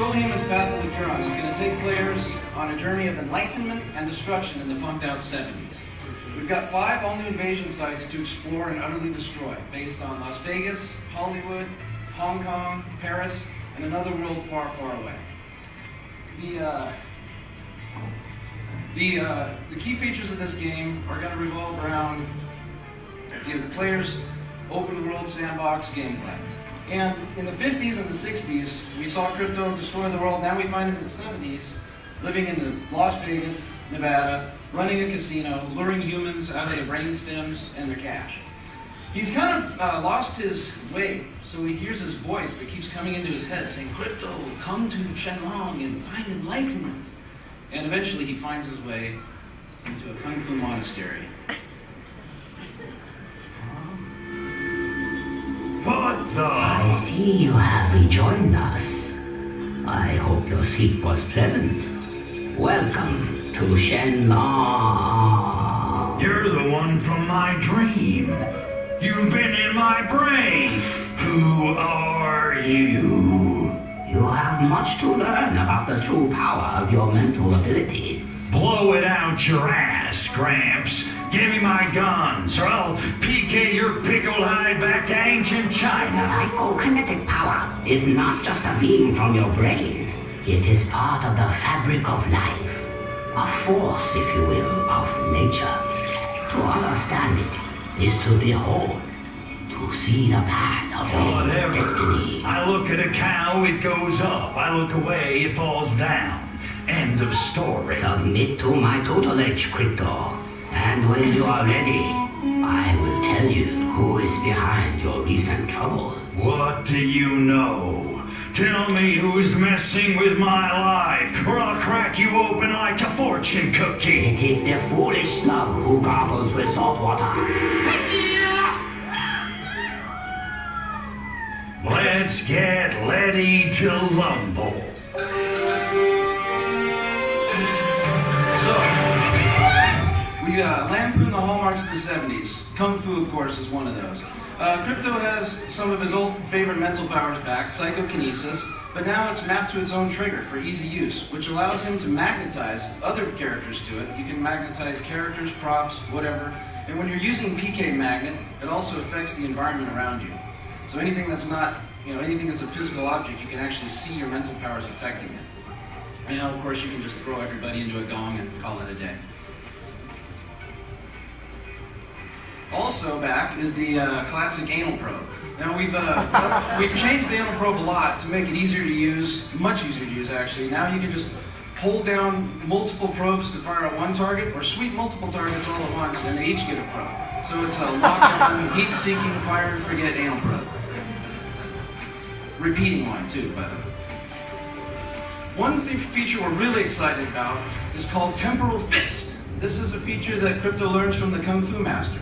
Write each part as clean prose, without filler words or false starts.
Control Humans Path of the Furon is going to take players on a journey of enlightenment and destruction in the funked out 70s. We've got 5 all-new invasion sites to explore and utterly destroy, based on Las Vegas, Hollywood, Hong Kong, Paris, and another world far, far away. The key features of this game are going to revolve around the player's open world sandbox gameplay. And in the 50s and the 60s, we saw crypto destroy the world. Now we find him in the 70s, living in Las Vegas, Nevada, running a casino, luring humans out of their brain stems and their cash. He's kind of lost his way, so he hears this voice that keeps coming into his head saying, "Crypto, come to Shenlong and find enlightenment." And eventually he finds his way into a Kung Fu monastery. What the? I see you have rejoined us. I hope your sleep was pleasant. Welcome to Shenlong. You're the one from my dream. You've been in my brain. Who are you? You have much to learn about the true power of your mental abilities. Blow it out your ass, Gramps. Give me my guns, or I'll PK your big old hide back to ancient China. Psychokinetic power is not just a beam from your brain. It is part of the fabric of life. A force, if you will, of nature. To understand it is to behold, to see the path of your Whatever. destiny. I look at a cow, it goes up. I look away, it falls down. End of story. Submit to my tutelage, Crypto. And when you are ready, I will tell you who is behind your recent trouble. What do you know? Tell me who's messing with my life, or I'll crack you open like a fortune cookie. It is the foolish slug who gargles with salt water. Let's get ready to lumble. We lampoon the hallmarks of the 70s. Kung Fu, of course, is one of those. Crypto has some of his old favorite mental powers back, psychokinesis, but now it's mapped to its own trigger for easy use, which allows him to magnetize other characters to it. You can magnetize characters, props, whatever. And when you're using PK Magnet, it also affects the environment around you. So anything that's not, anything that's a physical object, you can actually see your mental powers affecting it. And now, of course, you can just throw everybody into a gong and call it a day. Also back is the classic anal probe. Now we've changed the anal probe a lot to make it easier to use, much easier to use actually. Now you can just hold down multiple probes to fire at one target, or sweep multiple targets all at once, and they each get a probe. So it's a lock-on, heat-seeking, fire-and-forget anal probe. Repeating one too, by the way. One feature we're really excited about is called Temporal Fist. This is a feature that Crypto learns from the Kung Fu Master.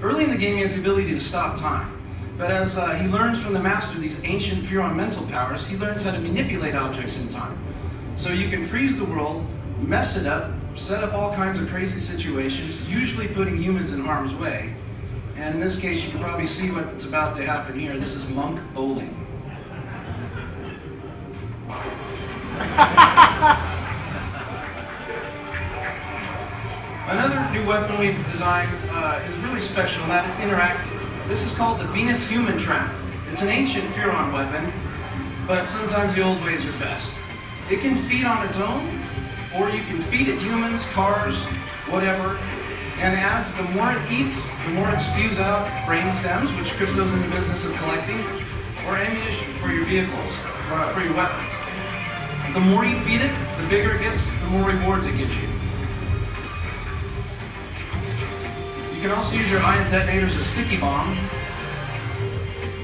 Early in the game, he has the ability to stop time. But as he learns from the Master these ancient Furon mental powers, he learns how to manipulate objects in time. So you can freeze the world, mess it up, set up all kinds of crazy situations, usually putting humans in harm's way. And in this case, you can probably see what's about to happen here. This is monk bowling. Another new weapon we've designed is really special in that it's interactive. This is called the Venus Human Trap. It's an ancient Furon weapon, but sometimes the old ways are best. It can feed on its own, or you can feed it humans, cars, whatever. And as the more it eats, the more it spews out brain stems, which Crypto's in the business of collecting, or ammunition for your vehicles, or for your weapons. The more you feed it, the bigger it gets, the more rewards it gives you. You can also use your ion detonator as a sticky bomb.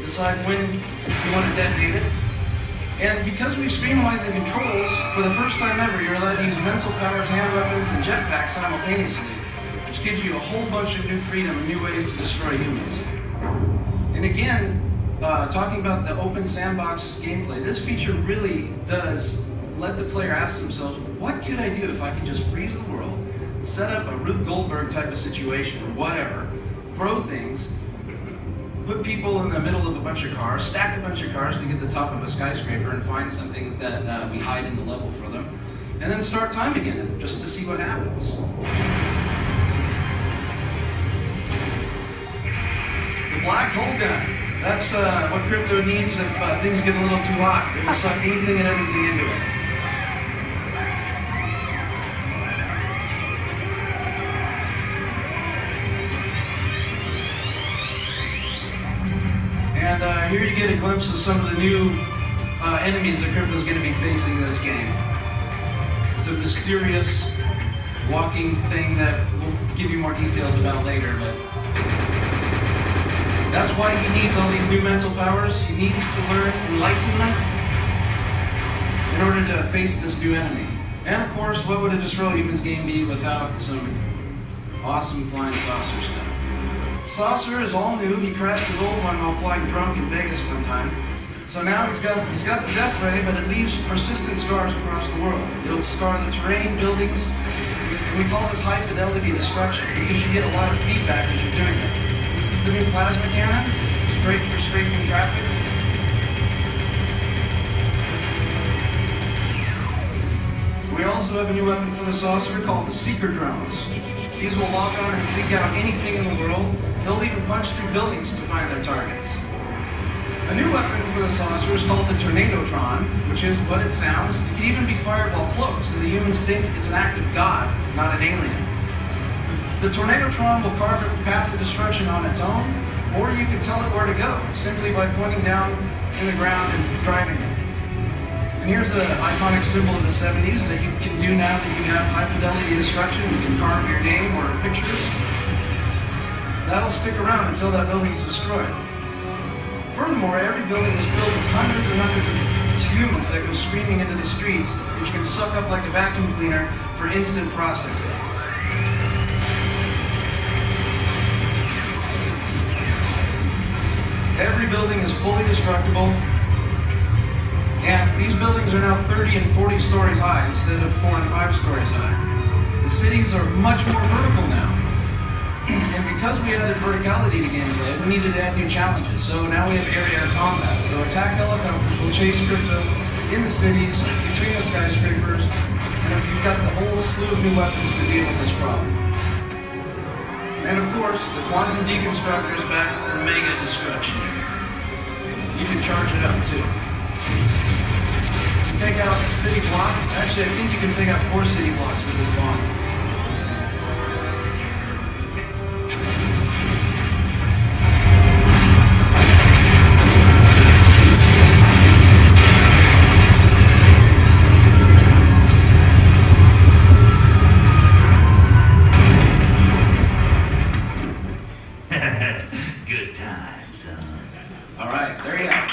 Decide when you want to detonate it. And because we've streamlined the controls, for the first time ever, you're allowed to use mental powers, hand weapons, and jetpacks simultaneously, which gives you a whole bunch of new freedom and new ways to destroy humans. And again, talking about the open sandbox gameplay, this feature really does let the player ask themselves, what could I do if I could just freeze the world, set up a Rube Goldberg type of situation or whatever, throw things, put people in the middle of a bunch of cars, stack a bunch of cars to get to the top of a skyscraper and find something that we hide in the level for them, and then start timing it just to see what happens. The black hole gun. That's what crypto needs if things get a little too hot. It will suck anything and everything into it. And here you get a glimpse of some of the new enemies that crypto is going to be facing in this game. It's a mysterious walking thing that we'll give you more details about later, but that's why he needs all these new mental powers. He needs to learn enlightenment in order to face this new enemy. And of course, what would a Destroy Humans game be without some awesome flying saucer stuff? Saucer is all new. He crashed his old one while flying drunk in Vegas one time. So now he's got the death ray, but it leaves persistent scars across the world. It'll scar the terrain, buildings. We call this high fidelity destruction because you get a lot of feedback as you're doing it. This is the new plasma cannon. It's great for strafing traffic. We also have a new weapon for the saucer called the Seeker Drones. These will log on and seek out anything in the world. They'll even punch through buildings to find their targets. A new weapon for the saucer is called the Tornadotron, which is what it sounds. It can even be fired while cloaked, so the humans think it's an act of God, not an alien. The Tornadotron will carve a path of destruction on its own, or you can tell it where to go, simply by pointing down in the ground and driving it. And here's an iconic symbol of the 70s that you can do now that you have high fidelity destruction. You can carve your name or pictures. That'll stick around until that building is destroyed. Furthermore, every building is filled with hundreds and hundreds of humans that go screaming into the streets, which can suck up like a vacuum cleaner for instant processing. Every building is fully destructible, and these buildings are now 30 and 40 stories high instead of 4 and 5 stories high. The cities are much more vertical now. And because we added verticality to gameplay, we needed to add new challenges. So now we have air-to-air combat. So attack helicopters will chase crypto in the cities, between the skyscrapers, and you've got the whole slew of new weapons to deal with this problem. And of course, the quantum deconstructor is back for mega destruction. You can charge it up too. You can take out a city block. Actually, I think you can take out 4 city blocks with this bomb. Good times, huh? All right, there you have it.